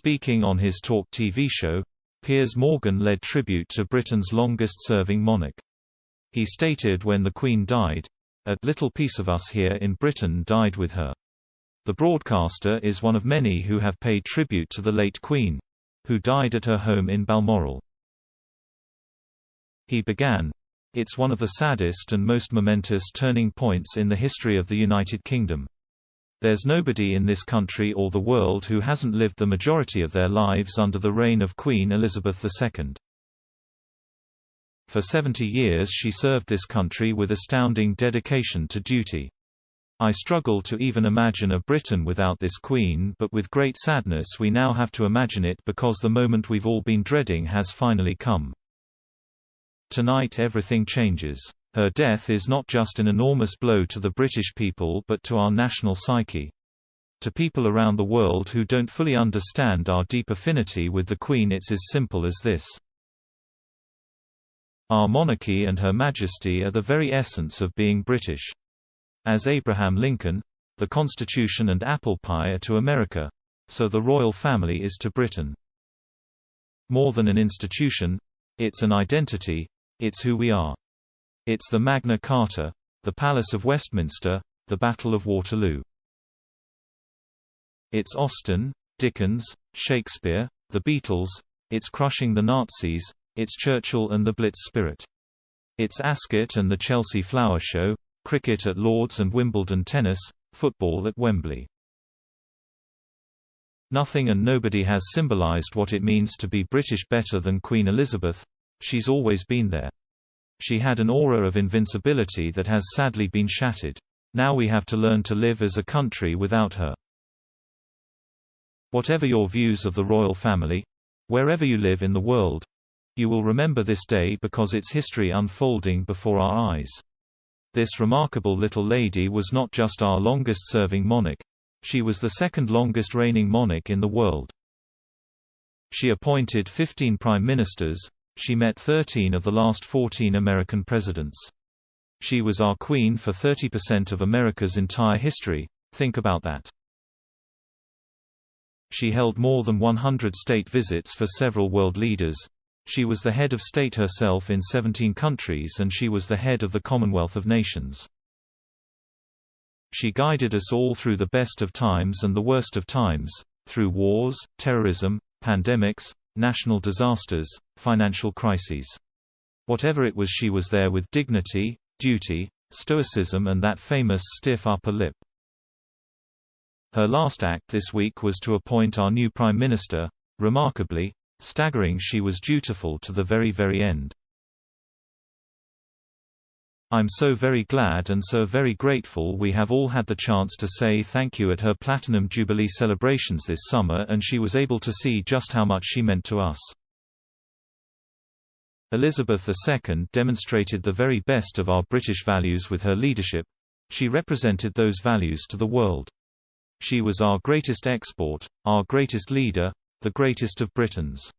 Speaking on his TalkTV show, Piers Morgan led tribute to Britain's longest-serving monarch. He stated when the Queen died, "A little piece of us here in Britain died with her." The broadcaster is one of many who have paid tribute to the late Queen, who died at her home in Balmoral. He began, "It's one of the saddest and most momentous turning points in the history of the United Kingdom. There's nobody in this country or the world who hasn't lived the majority of their lives under the reign of Queen Elizabeth II. For 70 years she served this country with astounding dedication to duty. I struggle to even imagine a Britain without this Queen, but with great sadness we now have to imagine it because the moment we've all been dreading has finally come. Tonight everything changes. Her death is not just an enormous blow to the British people but to our national psyche. To people around the world who don't fully understand our deep affinity with the Queen, it's as simple as this. Our monarchy and Her Majesty are the very essence of being British. As Abraham Lincoln, the Constitution and apple pie are to America, so the royal family is to Britain. More than an institution, it's an identity, it's who we are. It's the Magna Carta, the Palace of Westminster, the Battle of Waterloo. It's Austen, Dickens, Shakespeare, the Beatles, it's crushing the Nazis, it's Churchill and the Blitz spirit. It's Ascot and the Chelsea Flower Show, cricket at Lord's and Wimbledon tennis, football at Wembley. Nothing and nobody has symbolized what it means to be British better than Queen Elizabeth. She's always been there. She had an aura of invincibility that has sadly been shattered. Now we have to learn to live as a country without her. Whatever your views of the royal family, wherever you live in the world, you will remember this day because it's history unfolding before our eyes. This remarkable little lady was not just our longest-serving monarch, she was the second longest reigning monarch in the world. She appointed 15 prime ministers. She met 13 of the last 14 American presidents. She was our queen for 30% of America's entire history, think about that. She held more than 100 state visits for several world leaders. She was the head of state herself in 17 countries and she was the head of the Commonwealth of Nations. She guided us all through the best of times and the worst of times, through wars, terrorism, pandemics, national disasters, financial crises. Whatever it was, she was there with dignity, duty, stoicism and that famous stiff upper lip. Her last act this week was to appoint our new Prime Minister. Remarkably, staggering, she was dutiful to the very end. I'm so very glad and so very grateful we have all had the chance to say thank you at her Platinum Jubilee celebrations this summer, and she was able to see just how much she meant to us. Elizabeth II demonstrated the very best of our British values with her leadership. She represented those values to the world. She was our greatest export, our greatest leader, the greatest of Britons.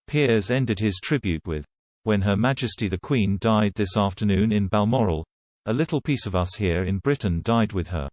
Piers ended his tribute with, "When Her Majesty the Queen died this afternoon in Balmoral, a little piece of us here in Britain died with her."